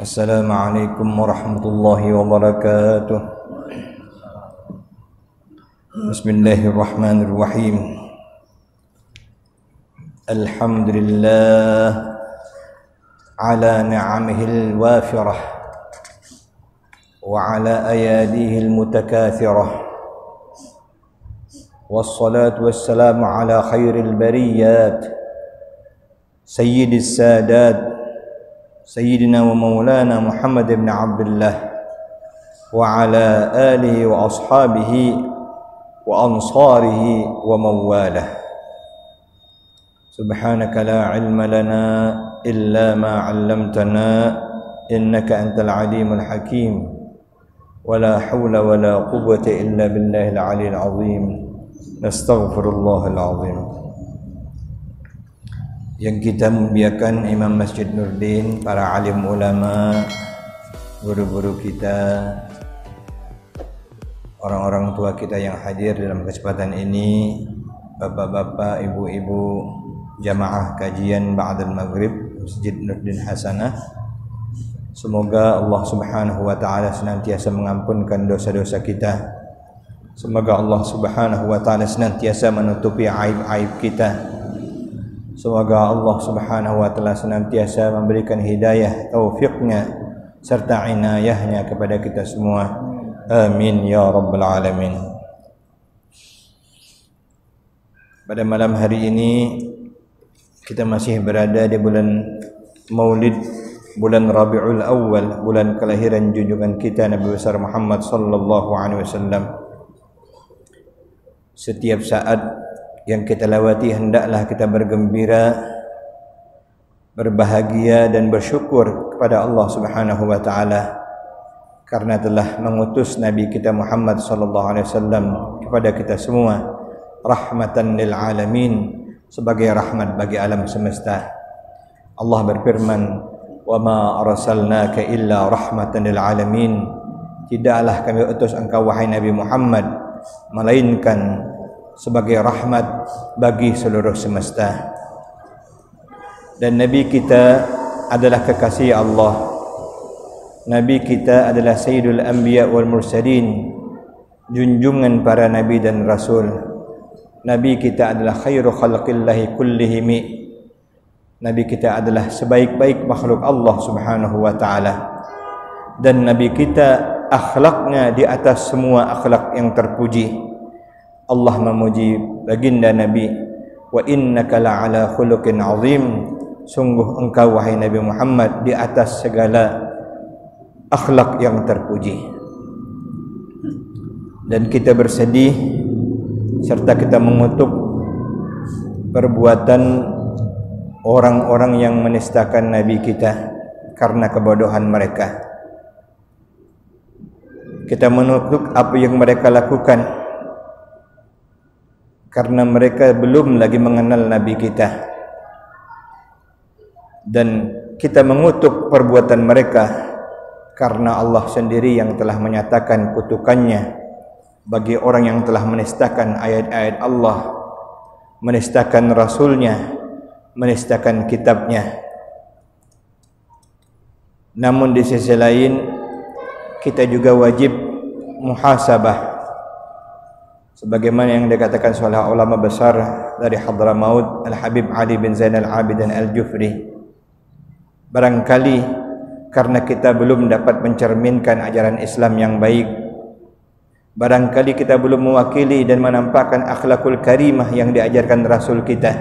Assalamualaikum warahmatullahi wabarakatuh. Bismillahirrahmanirrahim. Alhamdulillah ala ni'amihil wafirah wa ala ayadihi almutakathirah. Wassalatu wassalamu ala khairil bariyat sayyidis sadat Sayyidina wa maulana Muhammad ibn Abdullah wa ala alihi wa ashabihi wa ansarihi wa mawalah. Subhanaka la ilma lana illa ma 'allamtana innaka antal alimul hakim wa la hawla wa la quwwata illa billahil aliyyil azim. Nastaghfirullahal azim. Yang kita muliakan Imam Masjid Nurdin, para alim ulama, guru-guru kita, orang-orang tua kita yang hadir dalam kesempatan ini, bapak-bapak, ibu-ibu, jamaah kajian ba'dal maghrib Masjid Nurdin Hasanah. Semoga Allah Subhanahu wa taala senantiasa mengampunkan dosa-dosa kita. Semoga Allah Subhanahu wa taala senantiasa menutupi aib-aib kita. Semoga Allah Subhanahu wa taala senantiasa memberikan hidayah, taufiknya serta inayahnya kepada kita semua. Amin ya rabbal alamin. Pada malam hari ini kita masih berada di bulan Maulid, bulan Rabiul Awal, bulan kelahiran junjungan kita Nabi besar Muhammad sallallahu alaihi wasallam. Setiap saat yang kita lewati hendaklah kita bergembira, berbahagia dan bersyukur kepada Allah Subhanahu wa taala karena telah mengutus Nabi kita Muhammad sallallahu alaihi wasallam kepada kita semua rahmatan lil alamin, sebagai rahmat bagi alam semesta. Allah berfirman, "Wa ma arsalnaka illa rahmatan lil alamin." Tidaklah kami utus engkau wahai Nabi Muhammad melainkan sebagai rahmat bagi seluruh semesta. Dan Nabi kita adalah kekasih Allah. Nabi kita adalah Sayyidul Anbiya wal Mursalin, junjungan para Nabi dan Rasul. Nabi kita adalah khairu khalqillahi kullihim. Nabi kita adalah sebaik-baik makhluk Allah Subhanahu wa ta'ala. Dan Nabi kita akhlaknya di atas semua akhlak yang terpuji. Allah memuji baginda Nabi, wa innaka la'ala khuluqin azim. Sungguh engkau wahai Nabi Muhammad di atas segala akhlak yang terpuji. Dan kita bersedih serta kita mengutuk perbuatan orang-orang yang menistakan Nabi kita karena kebodohan mereka. Kita mengutuk apa yang mereka lakukan karena mereka belum lagi mengenal Nabi kita, dan kita mengutuk perbuatan mereka karena Allah sendiri yang telah menyatakan kutukannya bagi orang yang telah menistakan ayat-ayat Allah, menistakan Rasulnya, menistakan kitabnya. Namun di sisi lain kita juga wajib muhasabah, sebagaimana yang dikatakan oleh ulama besar dari Hadramaut, Al-Habib Ali bin Zainal Abidin Al-Jufri. Barangkali karena kita belum dapat mencerminkan ajaran Islam yang baik, barangkali kita belum mewakili dan menampakkan akhlakul karimah yang diajarkan Rasul kita.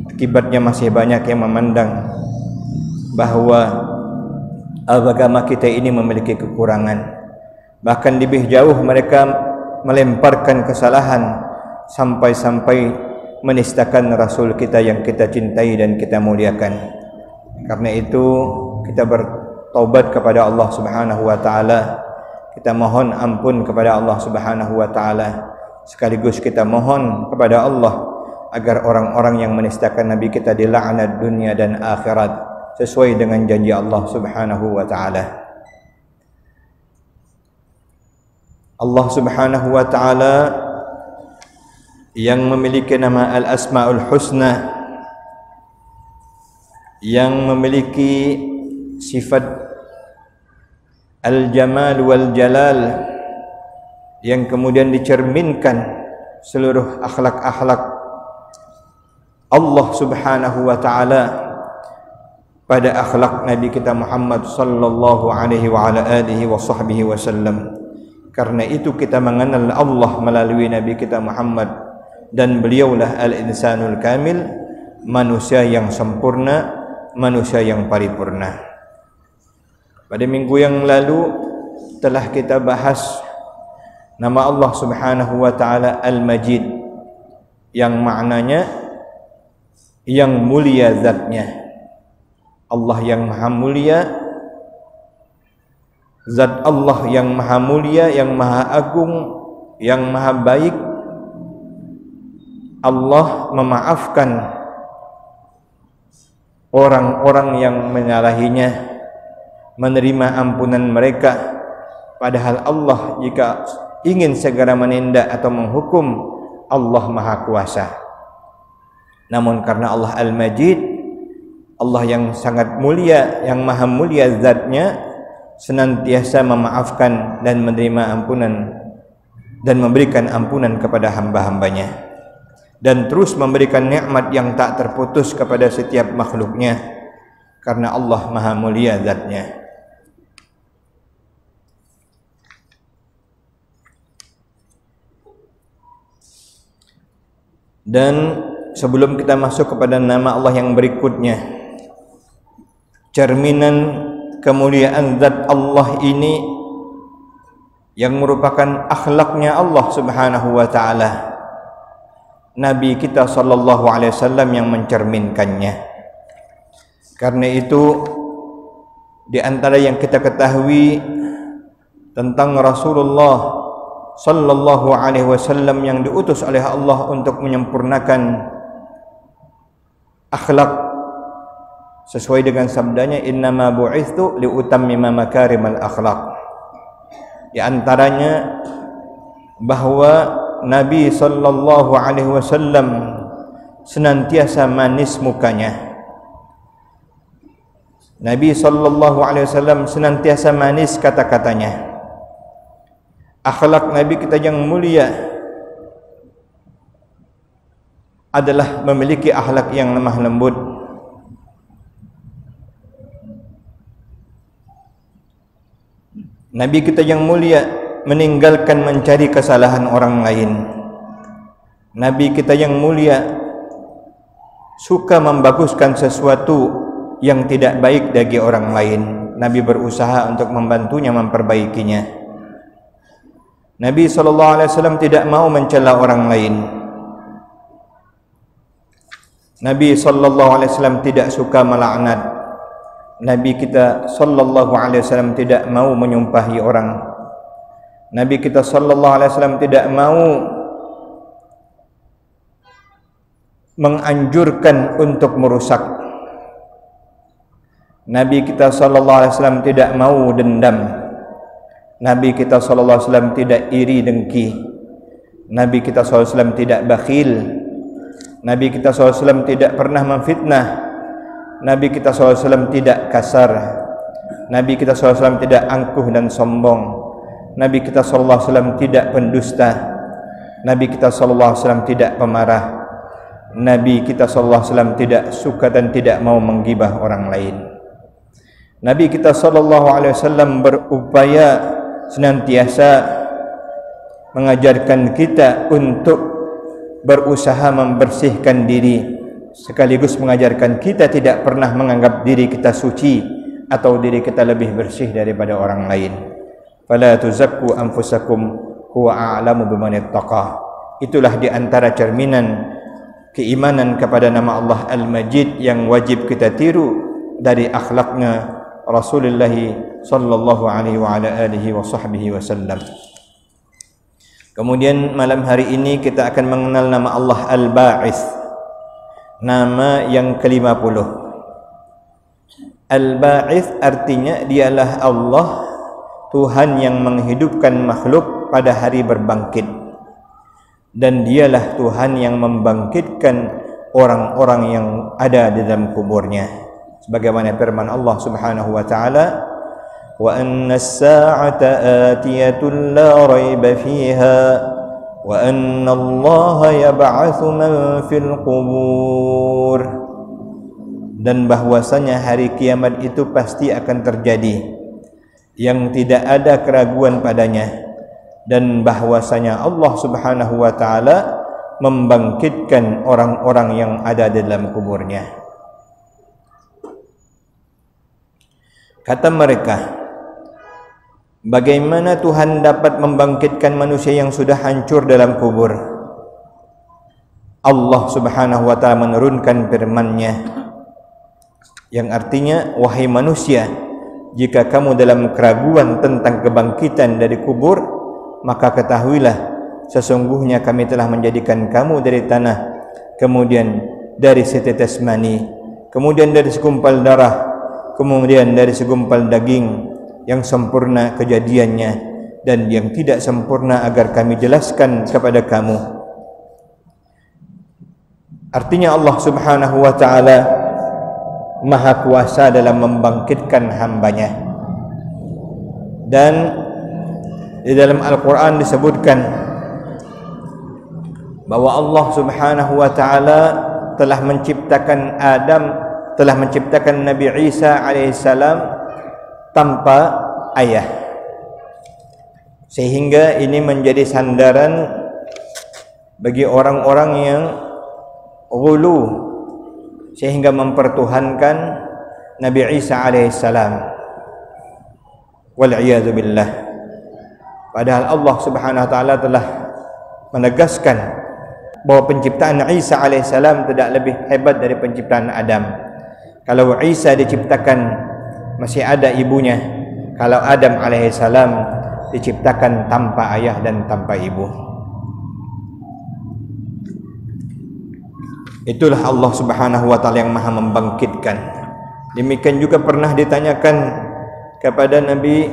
Akibatnya masih banyak yang memandang bahawa agama kita ini memiliki kekurangan. Bahkan lebih jauh mereka melemparkan kesalahan sampai-sampai menistakan Rasul kita yang kita cintai dan kita muliakan. Karena itu kita bertaubat kepada Allah Subhanahu wa taala. Kita mohon ampun kepada Allah Subhanahu wa taala. Sekaligus kita mohon kepada Allah agar orang-orang yang menistakan Nabi kita dilaknat dunia dan akhirat sesuai dengan janji Allah Subhanahu wa taala. Allah Subhanahu wa taala yang memiliki nama Al-Asmaul Husna, yang memiliki sifat al-jamal wal jalal, yang kemudian dicerminkan seluruh akhlak-akhlak Allah Subhanahu wa taala pada akhlak Nabi kita Muhammad sallallahu alaihi wa ala alihi wa sahbihi wasallam. Karena itu kita mengenal Allah melalui Nabi kita Muhammad, dan beliaulah al-insanul kamil, manusia yang sempurna, manusia yang paripurna. Pada minggu yang lalu telah kita bahas nama Allah Subhanahu wa taala Al-Majid, yang maknanya yang mulia zatnya. Allah yang maha mulia, zat Allah yang maha mulia, yang maha agung, yang maha baik. Allah memaafkan orang-orang yang menyalahinya, menerima ampunan mereka. Padahal Allah jika ingin segera menindak atau menghukum, Allah maha kuasa. Namun karena Allah Al-Majid, Allah yang sangat mulia, yang maha mulia zatnya, senantiasa memaafkan dan menerima ampunan dan memberikan ampunan kepada hamba-hambanya, dan terus memberikan nikmat yang tak terputus kepada setiap makhluknya, karena Allah maha mulia zatnya. Dan sebelum kita masuk kepada nama Allah yang berikutnya, cerminan kemuliaan zat Allah ini yang merupakan akhlaknya Allah Subhanahu wa taala, Nabi kita sallallahu alaihi wasallam yang mencerminkannya. Karena itu di antara yang kita ketahui tentang Rasulullah sallallahu alaihi wasallam yang diutus oleh Allah untuk menyempurnakan akhlak sesuai dengan sabdanya, innama bu'itsu liutammima makarimal akhlak. Di antaranya bahwa Nabi sallallahu alaihi wasallam senantiasa manis mukanya. Nabi sallallahu alaihi wasallam senantiasa manis kata-katanya. Akhlak Nabi kita yang mulia adalah memiliki akhlak yang lemah lembut. Nabi kita yang mulia meninggalkan mencari kesalahan orang lain. Nabi kita yang mulia suka membaguskan sesuatu yang tidak baik bagi orang lain. Nabi berusaha untuk membantunya memperbaikinya. Nabi SAW tidak mau mencela orang lain. Nabi SAW tidak suka melaknat. Nabi kita SAW tidak mau menyumpahi orang. Nabi kita SAW tidak mau menganjurkan untuk merusak. Nabi kita SAW tidak mau dendam. Nabi kita SAW tidak iri dengki. Nabi kita SAW tidak bakhil. Nabi kita SAW tidak pernah memfitnah. Nabi kita SAW tidak kasar. Nabi kita SAW tidak angkuh dan sombong. Nabi kita SAW tidak pendusta. Nabi kita SAW tidak pemarah. Nabi kita SAW tidak suka dan tidak mau menggibah orang lain. Nabi kita SAW berupaya senantiasa mengajarkan kita untuk berusaha membersihkan diri, sekaligus mengajarkan kita tidak pernah menganggap diri kita suci atau diri kita lebih bersih daripada orang lain. Fala tuzakku anfusakum huwa a'lamu biman ittaqa. Itulah di antara cerminan keimanan kepada nama Allah Al-Majid yang wajib kita tiru dari akhlaknya Rasulullah sallallahu alaihi wa ala alihi wa sahbihi wasallam. Kemudian malam hari ini kita akan mengenal nama Allah Al-Ba'its, nama yang ke-50. Al-Ba'its artinya dialah Allah, Tuhan yang menghidupkan makhluk pada hari berbangkit, dan dialah Tuhan yang membangkitkan orang-orang yang ada di dalam kuburnya. Sebagaimana firman Allah Subhanahu wa taala, wa anna as-sa'ata atiyatun la raiba fiha wa anna Allaha yab'atsu man fil qubur, dan bahwasanya hari kiamat itu pasti akan terjadi yang tidak ada keraguan padanya, dan bahwasanya Allah Subhanahu wa taala membangkitkan orang-orang yang ada di dalam kuburnya. Kata mereka, bagaimana Tuhan dapat membangkitkan manusia yang sudah hancur dalam kubur? Allah Subhanahu wa taala menurunkan firman-Nya yang artinya, wahai manusia, jika kamu dalam keraguan tentang kebangkitan dari kubur, maka ketahuilah sesungguhnya kami telah menjadikan kamu dari tanah, kemudian dari setetes mani, kemudian dari segumpal darah, kemudian dari segumpal daging, yang sempurna kejadiannya dan yang tidak sempurna agar kami jelaskan kepada kamu. Artinya Allah Subhanahu wa taala Maha kuasa dalam membangkitkan hambanya. Dan di dalam Al-Quran disebutkan bahwa Allah Subhanahu wa taala telah menciptakan Adam, telah menciptakan Nabi Isa alaihissalam tanpa ayah, sehingga ini menjadi sandaran bagi orang-orang yang ghulu, sehingga mempertuhankan Nabi Isa alaihissalam, wal'iyadu billah. Padahal Allah Subhanahu wa taala telah menegaskan bahwa penciptaan Isa alaihissalam tidak lebih hebat dari penciptaan Adam. Kalau Isa diciptakan masih ada ibunya, kalau Adam alaihissalam diciptakan tanpa ayah dan tanpa ibu. Itulah Allah Subhanahu wa taala yang Maha membangkitkan. Demikian juga pernah ditanyakan kepada Nabi,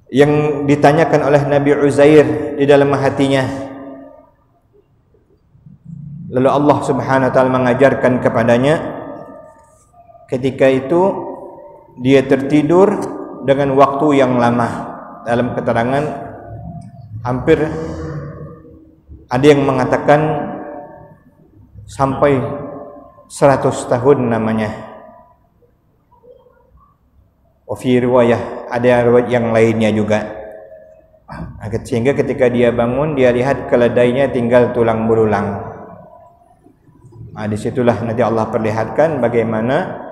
yang ditanyakan oleh Nabi Uzair di dalam hatinya. Lalu Allah Subhanahu wa taala mengajarkan kepadanya, ketika itu dia tertidur dengan waktu yang lama. Dalam keterangan hampir ada yang mengatakan sampai 100 tahun namanya. Fi riwayah, ada riwayat yang lainnya juga. Sehingga ketika dia bangun, dia lihat keledainya tinggal tulang belulang. Disitulah nanti Allah perlihatkan bagaimana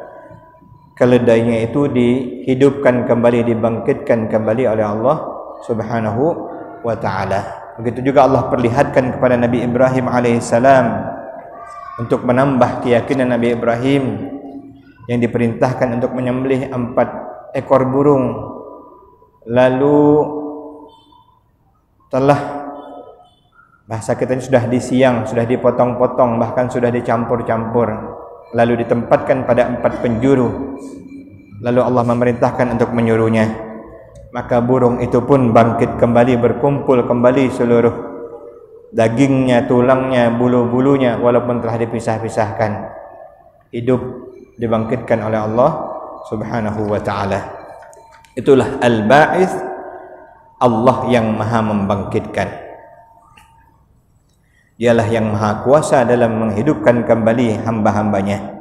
keledainya itu dihidupkan kembali, dibangkitkan kembali oleh Allah Subhanahu wa taala. Begitu juga Allah perlihatkan kepada Nabi Ibrahim alaihissalam untuk menambah keyakinan Nabi Ibrahim, yang diperintahkan untuk menyembelih 4 ekor burung, lalu telah, bahasa kita ini sudah disiang, sudah dipotong-potong, bahkan sudah dicampur-campur, lalu ditempatkan pada 4 penjuru. Lalu Allah memerintahkan untuk menyuruhnya, maka burung itu pun bangkit kembali, berkumpul kembali seluruh dagingnya, tulangnya, bulu-bulunya, walaupun telah dipisah-pisahkan, hidup, dibangkitkan oleh Allah Subhanahu wa ta'ala. Itulah Al-Ba'its, Allah yang Maha membangkitkan. Dialah yang Maha kuasa dalam menghidupkan kembali hamba-hambanya.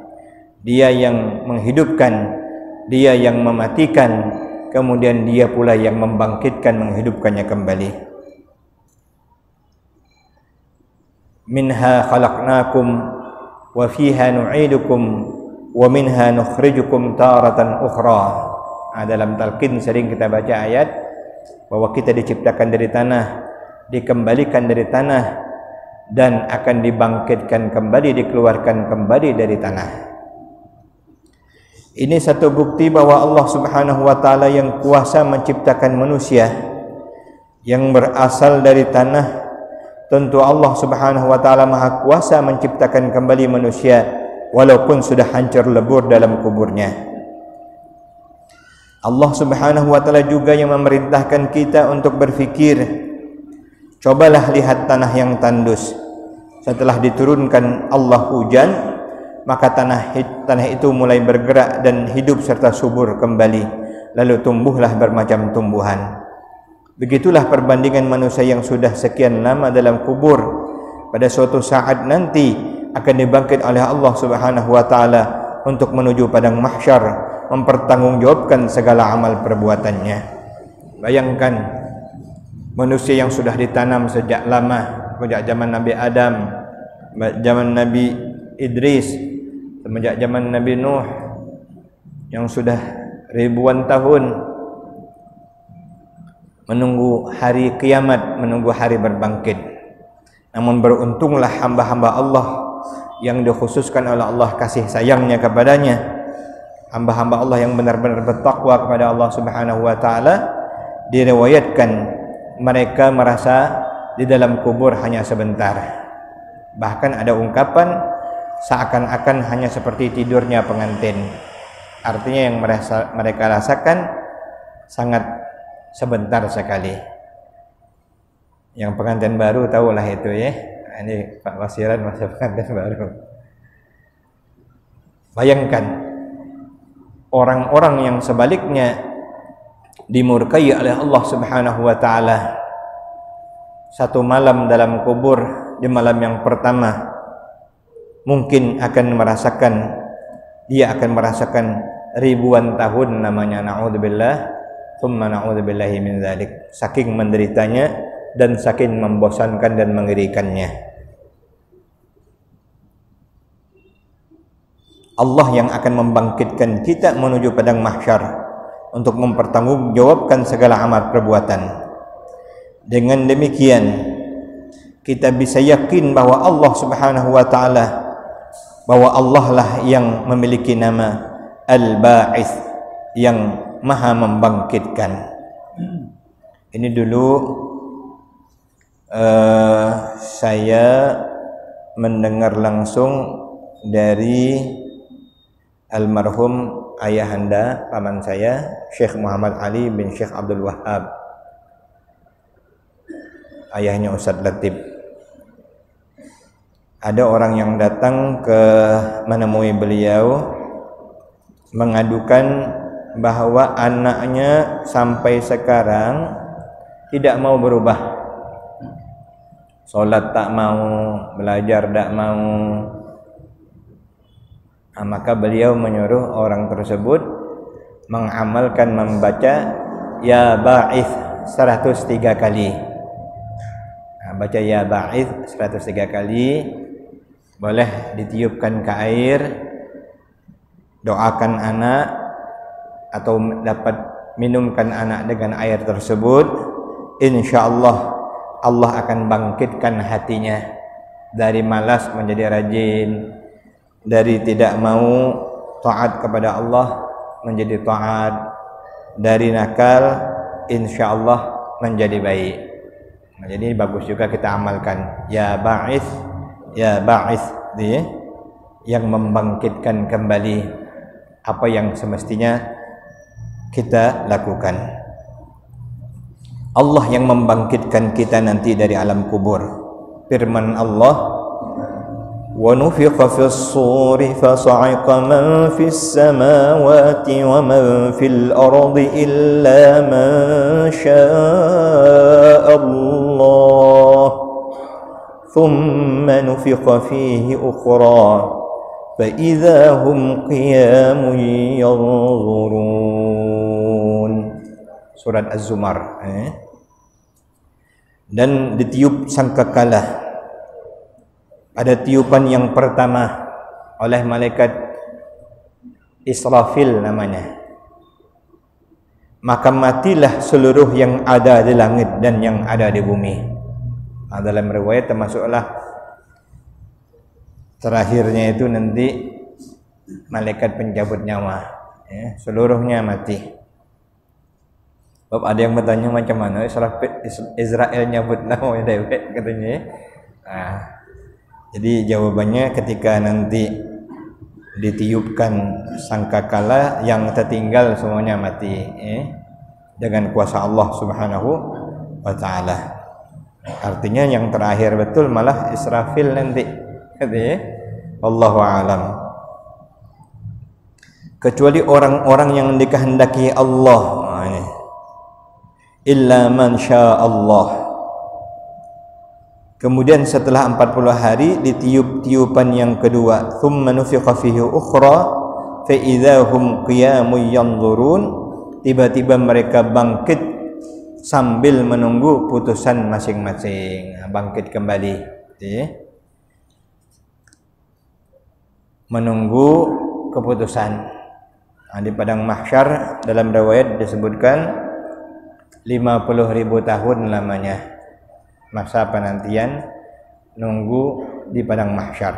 Dia yang menghidupkan, Dia yang mematikan, kemudian Dia pula yang membangkitkan, menghidupkannya kembali. Minha khalaqnakum wa fiha nu'idukum wa minha nukhrijukum taratan ukhra. Dalam talqin sering kita baca ayat bahwa kita diciptakan dari tanah, dikembalikan dari tanah, dan akan dibangkitkan kembali, dikeluarkan kembali dari tanah. Ini satu bukti bahwa Allah Subhanahu wa taala yang kuasa menciptakan manusia yang berasal dari tanah. Tentu Allah Subhanahu wa taala Maha kuasa menciptakan kembali manusia walaupun sudah hancur lebur dalam kuburnya. Allah Subhanahu wa taala juga yang memerintahkan kita untuk berfikir. Cobalah lihat tanah yang tandus. Setelah diturunkan Allah hujan, maka tanah itu mulai bergerak dan hidup serta subur kembali. lalu tumbuhlah bermacam tumbuhan. Begitulah perbandingan manusia yang sudah sekian lama dalam kubur, pada suatu saat nanti akan dibangkit oleh Allah Subhanahu wa taala untuk menuju padang mahsyar, mempertanggungjawabkan segala amal perbuatannya. Bayangkan manusia yang sudah ditanam sejak lama, sejak zaman Nabi Adam, zaman Nabi Idris, semenjak zaman Nabi Nuh, yang sudah ribuan tahun menunggu hari kiamat, menunggu hari berbangkit. Namun beruntunglah hamba-hamba Allah yang dikhususkan oleh Allah kasih sayangnya kepadanya, hamba-hamba Allah yang benar-benar bertakwa kepada Allah Subhanahu wa taala. Diriwayatkan mereka merasa di dalam kubur hanya sebentar. Bahkan ada ungkapan seakan-akan hanya seperti tidurnya pengantin. Artinya yang mereka rasakan sangat sebentar sekali. Yang pengantin baru tahulah itu ya. Ini Pak Wasiran masa pengantin baru. Bayangkan orang-orang yang sebaliknya dimurkai oleh Allah Subhanahu wa taala. Satu malam dalam kubur, di malam yang pertama mungkin dia akan merasakan ribuan tahun namanya, naudzubillah. Tsumma na'udzubillahi min dzalik. Saking menderitanya dan saking membosankan dan mengerikannya. Allah yang akan membangkitkan kita menuju padang mahsyar untuk mempertanggungjawabkan segala amal perbuatan. Dengan demikian kita bisa yakin bahwa Allah Subhanahu wa taala, bahwa Allah lah yang memiliki nama Al-Ba'its, yang Maha membangkitkan. Ini dulu saya mendengar langsung dari almarhum ayahanda paman saya, Syekh Muhammad Ali bin Syekh Abdul Wahab, ayahnya Ustaz Latif. Ada orang yang datang menemui beliau mengadukan bahwa anaknya sampai sekarang tidak mau berubah. Solat tak mau, belajar tak mau. Maka beliau menyuruh orang tersebut mengamalkan membaca Ya Ba'its 103 kali. Baca Ya Ba'its 103 kali, boleh ditiupkan ke air, doakan anak, atau dapat minumkan anak dengan air tersebut. InsyaAllah Allah akan bangkitkan hatinya dari malas menjadi rajin, dari tidak mau taat kepada Allah menjadi taat, dari nakal insyaallah menjadi baik. Nah, jadi bagus juga kita amalkan Ya Ba'its, Ya Ba'its, yang membangkitkan kembali apa yang semestinya kita lakukan. Allah yang membangkitkan kita nanti dari alam kubur. Firman Allah, wa nufiqa fis suri fasa'iqa man fis samawati wa man fil ardi illa man syaa Allah thumma nufiqa fihi ukhra fa idza hum qiyamun yanzurun. Surat Az-Zumar. Dan ditiup sangkakala pada tiupan yang pertama oleh malaikat Israfil namanya. Maka matilah seluruh yang ada di langit dan yang ada di bumi. Dalam riwayat termasuklah terakhirnya itu nanti malaikat pencabut nyawa, seluruhnya mati. Sebab ada yang bertanya macam mana Israel nyabut nyawa dewek katanya. Jadi jawabannya ketika nanti ditiupkan sangkakala, yang tertinggal semuanya mati dengan kuasa Allah Subhanahu wa taala. Artinya yang terakhir betul malah Israfil nanti. Wallahu a'lam. kecuali orang-orang yang dikehendaki Allah. Illa man syaa Allah. Kemudian setelah 40 hari ditiup tiupan yang kedua, thumma nufiqa fihi ukhra fa idza hum qiyamun yanzurun. Tiba-tiba mereka bangkit sambil menunggu putusan masing-masing. Bangkit kembali, menunggu keputusan. Di padang mahsyar dalam riwayat disebutkan 50.000 tahun lamanya masa penantian nunggu di padang mahsyar.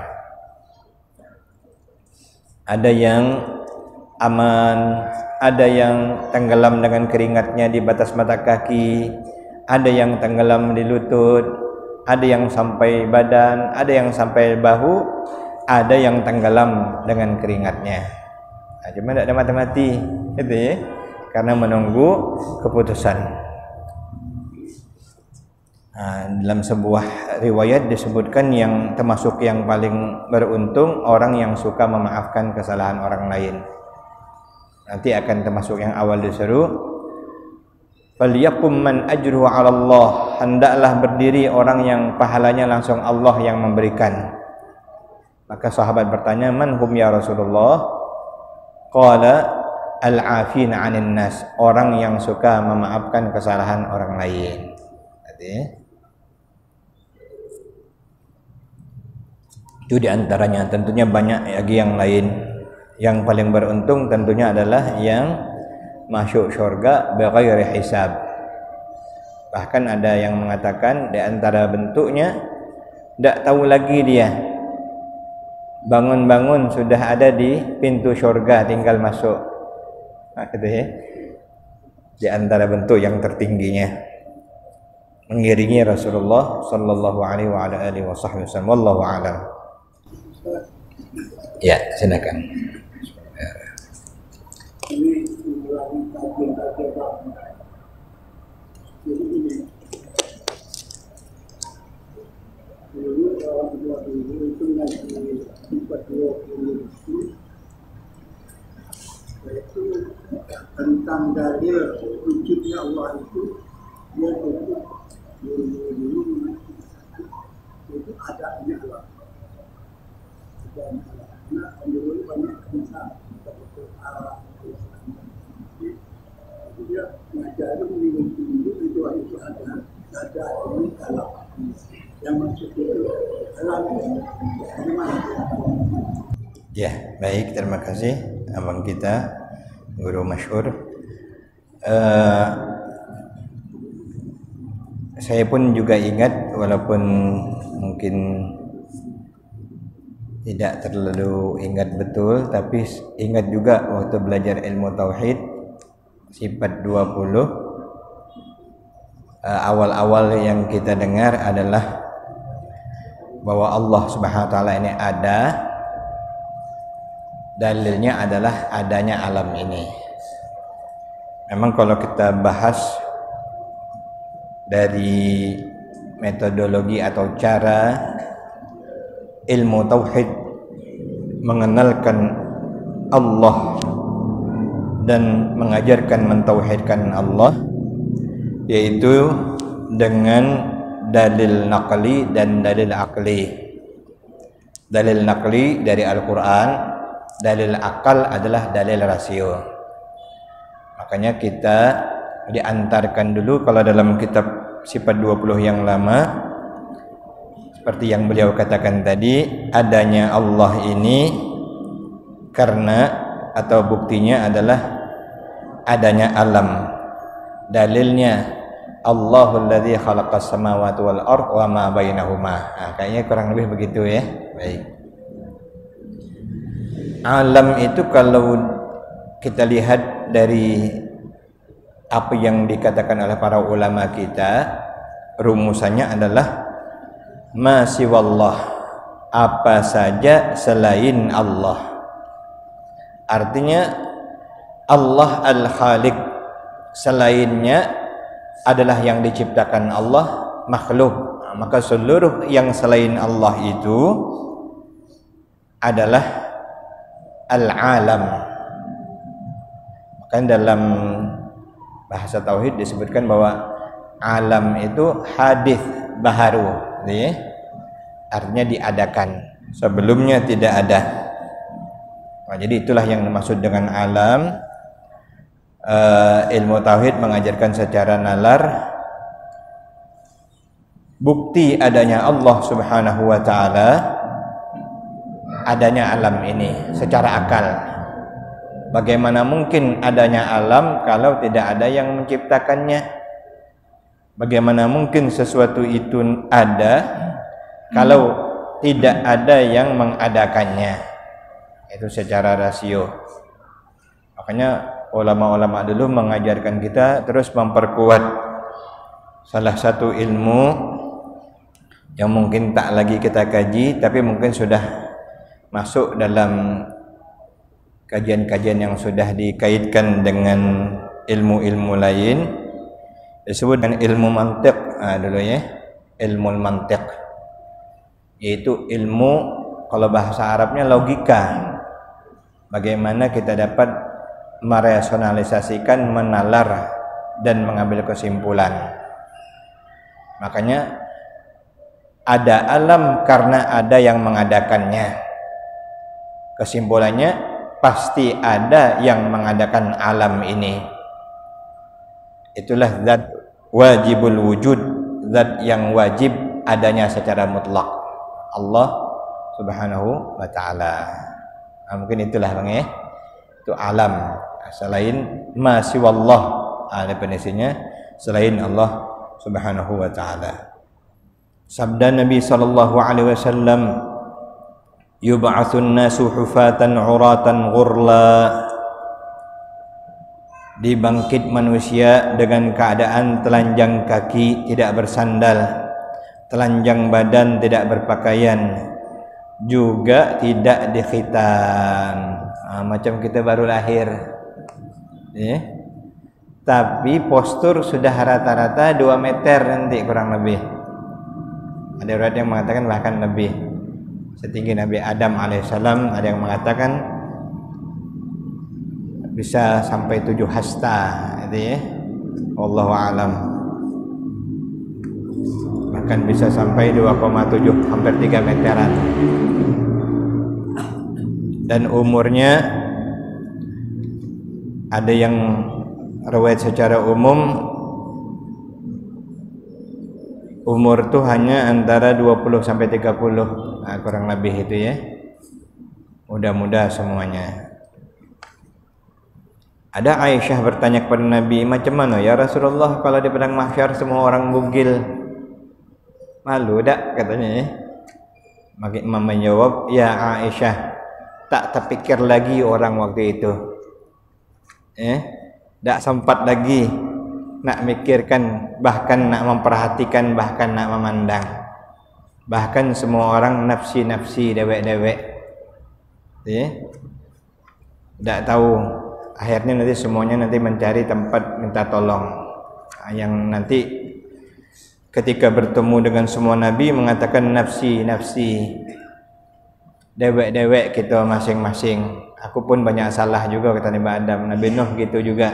Ada yang aman, ada yang tenggelam dengan keringatnya di batas mata kaki, ada yang tenggelam di lutut, ada yang sampai badan, ada yang sampai bahu, ada yang tenggelam dengan keringatnya. Cuma tidak ada mati-mati, itu ya, karena menunggu keputusan. Dalam sebuah riwayat disebutkan yang termasuk yang paling beruntung orang yang suka memaafkan kesalahan orang lain. Nanti akan termasuk yang awal diseru, falyakum man ajruhu 'ala Allah, hendaklah berdiri orang yang pahalanya langsung Allah yang memberikan. Maka sahabat bertanya, man hum ya Rasulullah? Qala al-'afina 'anil nas, orang yang suka memaafkan kesalahan orang lain. Itu diantaranya. Tentunya banyak lagi yang lain. Yang paling beruntung tentunya adalah yang masuk surga bighairi hisab. Bahkan ada yang mengatakan di antara bentuknya tidak tahu lagi dia, bangun-bangun sudah ada di pintu surga, tinggal masuk. Gitu ya. Di antara bentuk yang tertingginya mengiringi Rasulullah sallallahu alaihi wa ala alihi wasallam. Wallahu a'lam. Ya, silakan. Ini mengulangi kajian-kajian lama. Jadi ini, dulu orang tua dulu itu ngaji 420 itu tentang dalil wujudnya Allah itu, dia dulu itu adanya Allah. Dan karena dulu banyak misal seperti Allah, jadi dia mengajar minggu itu ada ini kalau yang maksud itu alam bagaimana? Ya, baik, terima kasih abang kita guru masyhur. Saya pun juga ingat, walaupun mungkin tidak terlalu ingat betul, tapi ingat juga waktu belajar ilmu tauhid sifat 20, awal-awal yang kita dengar adalah bahwa Allah Subhanahu wa taala ini ada. Dalilnya adalah adanya alam ini. Memang kalau kita bahas dari metodologi atau cara ilmu tauhid mengenalkan Allah dan mengajarkan mentauhidkan Allah, yaitu dengan dalil naqli dan dalil akli. Dalil naqli dari Al-Quran, dalil akal adalah dalil rasio. Makanya kita diantarkan dulu kalau dalam kitab sifat 20 yang lama, seperti yang beliau katakan tadi, adanya Allah ini karena atau buktinya adalah adanya alam. Dalilnya Allahul ladzi khalaqas samawati wal ardh wa ma bainahuma. Kayaknya kurang lebih begitu ya. Baik. Alam itu kalau kita lihat dari apa yang dikatakan oleh para ulama kita, rumusannya adalah ma siwallah, apa saja selain Allah. Artinya Allah al-Khaliq, selainnya adalah yang diciptakan Allah, makhluk. Maka seluruh yang selain Allah itu adalah al-alam. Kan dalam bahasa tauhid disebutkan bahwa alam itu hadis baharu, ya. Artinya diadakan, sebelumnya tidak ada. Nah, jadi itulah yang dimaksud dengan alam. Ilmu tauhid mengajarkan secara nalar bukti adanya Allah Subhanahu wa taala, adanya alam ini secara akal. Bagaimana mungkin adanya alam kalau tidak ada yang menciptakannya? Bagaimana mungkin sesuatu itu ada kalau tidak ada yang mengadakannya? Itu secara rasio. Makanya ulama-ulama dulu mengajarkan kita terus memperkuat salah satu ilmu yang mungkin tak lagi kita kaji, tapi mungkin sudah masuk dalam kajian-kajian yang sudah dikaitkan dengan ilmu-ilmu lain, disebut dengan ilmu mantiq. Dulu ya, ilmu mantiq, yaitu ilmu, kalau bahasa Arabnya logika. Bagaimana kita dapat merasionalisasikan, menalar dan mengambil kesimpulan. Makanya ada alam karena ada yang mengadakannya. Kesimpulannya pasti ada yang mengadakan alam ini. Itulah zat wajibul wujud, zat yang wajib adanya secara mutlak, Allah Subhanahu wa taala. Mungkin itulah Bang ya. Itu alam. Selain ma siwallah, ada definisinya, selain Allah Subhanahu wa taala. Sabda Nabi sallallahu alaihi wasallam, yub'atsun nasu hufatan 'uratan ghurla. Dibangkit manusia dengan keadaan telanjang kaki, tidak bersandal, telanjang badan, tidak berpakaian, juga tidak dikhitan. Macam kita baru lahir, ya. Tapi postur sudah rata-rata 2 meter nanti kurang lebih. Ada riwayat yang mengatakan bahkan lebih, setinggi Nabi Adam alaihissalam. Ada yang mengatakan bisa sampai 7 hasta, itu ya. Wallahu a'lam. Bahkan bisa sampai 2,7, hampir 3 meteran. Dan umurnya ada yang riwayat secara umum umur tuh hanya antara 20 sampai 30. Kurang lebih itu ya. Muda-muda semuanya. Ada Aisyah bertanya kepada Nabi, macam mana ya Rasulullah kalau di padang mahsyar semua orang bugil? Malu tak katanya ya. Maka Imam menjawab, ya Aisyah, tak terpikir lagi orang waktu itu. Tak sempat lagi nak mikirkan, bahkan nak memperhatikan, bahkan nak memandang. Bahkan semua orang nafsi-nafsi, dewek-dewek. Tak tahu. Akhirnya nanti semuanya nanti mencari tempat minta tolong. Yang nanti ketika bertemu dengan semua nabi mengatakan nafsi, nafsi, dewek-dewek kita masing-masing. Aku pun banyak salah juga, kata Nabi Adam. Nabi Nuh gitu juga.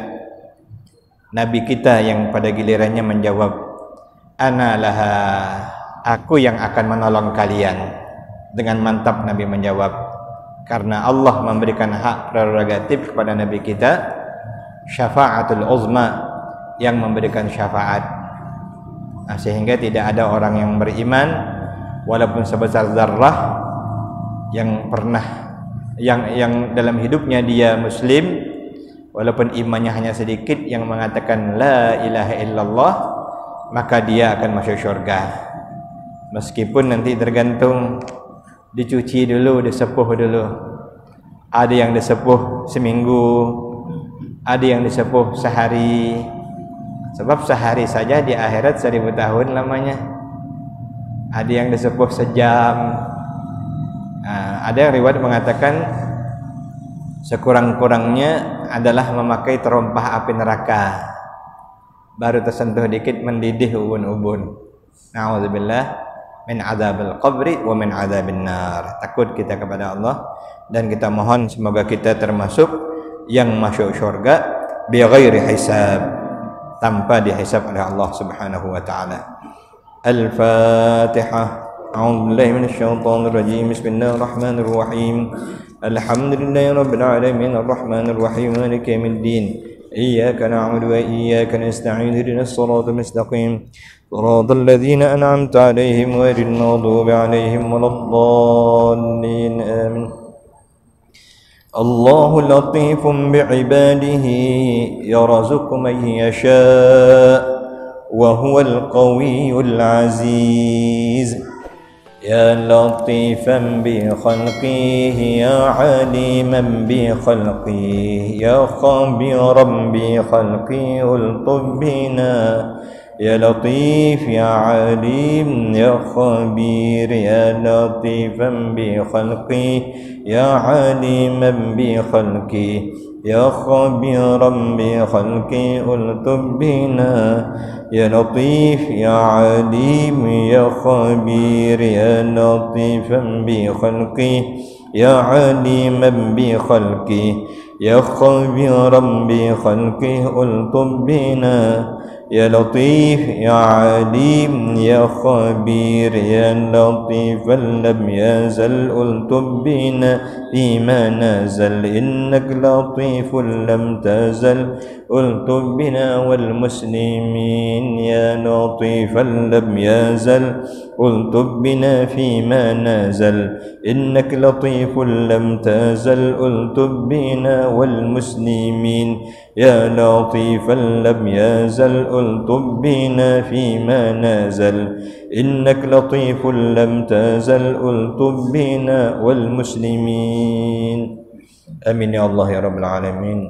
Nabi kita yang pada gilirannya menjawab, ana laha, aku yang akan menolong kalian. Dengan mantap Nabi menjawab, karena Allah memberikan hak prerogatif kepada Nabi kita, syafa'atul uzma, yang memberikan syafaat. Sehingga tidak ada orang yang beriman walaupun sebesar zarrah yang pernah yang dalam hidupnya dia muslim, walaupun imannya hanya sedikit, yang mengatakan la ilaha illallah, maka dia akan masuk syurga. Meskipun nanti tergantung dicuci dulu, disepuh dulu. Ada yang disepuh seminggu, ada yang disepuh sehari. Sebab sehari saja di akhirat 1000 tahun lamanya. Ada yang disepuh sejam. Ada yang riwayat mengatakan sekurang-kurangnya adalah memakai terompah api neraka, baru tersentuh dikit mendidih ubun-ubun. Na'udzubillah min adzabil qabri wa min adzabin nar. Takut kita kepada Allah dan kita mohon semoga kita termasuk yang masuk syurga bighairi hisab, tanpa dihisab oleh Allah Subhanahu wa taala. Al-Fatihah. A'udzu billahi minasyaitonir rajim. Bismillahirrahmanirrahim. Alhamdulillahi rabbil alamin arrahmanir rahim maliki yaumiddin. Iyyaka na'budu wa iyyaka nasta'in ihdinas siratal mustaqim. Shiratal ladzina an'amta 'alaihim ghairil maghdubi 'alaihim waladdallin. Amin. الله لطيف بعباده يرزق من يشاء وهو القوي العزيز. يا لطيفا بخلقه يا عليما بخلقه يا خبيرا بخلقه الطف بنا. يا لطيف يا عليم يا خبير يا لطيفا بخلقي يا عليما بخلقي يا خبيرا بخلقي الطف بنا. يا لطيف يا عليم يا خبير يا لطيفا بخلقي يا عليما بخلقي يا خبيرا بخلقي الطف بنا. يا لطيف يا عليم يا خبير يا لطيفا لم يزل الطف بنا فيما نزل. إنك لطيف لم تزل الطف بنا والمسلمين. يا لطيفا لم يزل الطف بنا فيما نزل. إنك لطيف لم تزل الطف بنا والمسلمين. يا لطيفا لم يزل الطف بنا فيما نزل. إنك لطيف لم تزل الطف بنا والمسلمين. آمين يا الله يا رب العالمين.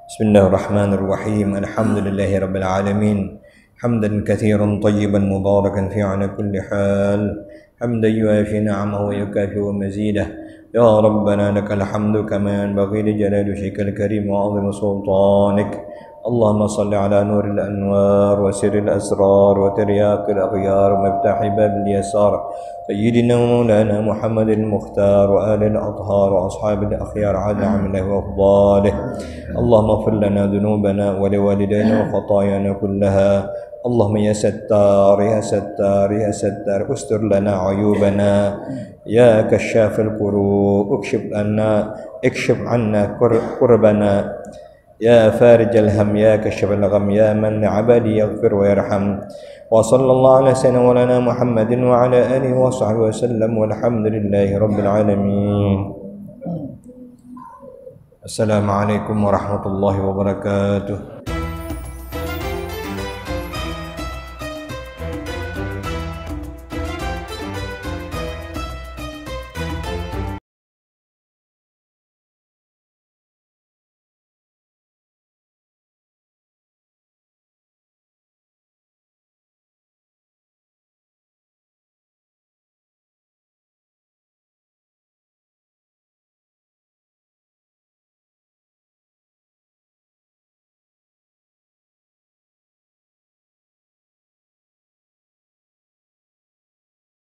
بسم الله الرحمن الرحيم. الحمد لله رب العالمين حمدا كثيرا طيبا مباركا فيه على كل حال. حمدا يوافي نعمه ويكافئ مزيده. يا ربنا لك الحمد كما ينبغي لجلال وجهك الكريم وعظيم سلطانك. اللهم صل على نور الأنوار وسر الأسرار وترياق الأخيار ومفتاح باب اليسار سيدنا ومولانا محمد المختار وآل الأطهار وأصحاب الأخيار على عمله وأفضاله. اللهم اغفر لنا ذنوبنا ولوالدينا وخطايانا كلها. اللهم يا ستار يا ستار يا ستار استر لنا عيوبنا. يا كشاف الكروب اكشف عنا كربنا. يا فارج الهم يا كشف الغم يا من لعبادي يغفر ويرحم. وصلى الله على سيدنا مولانا محمد وعلى آله وصحبه وسلم والحمد لله رب العالمين. السلام عليكم ورحمة الله وبركاته.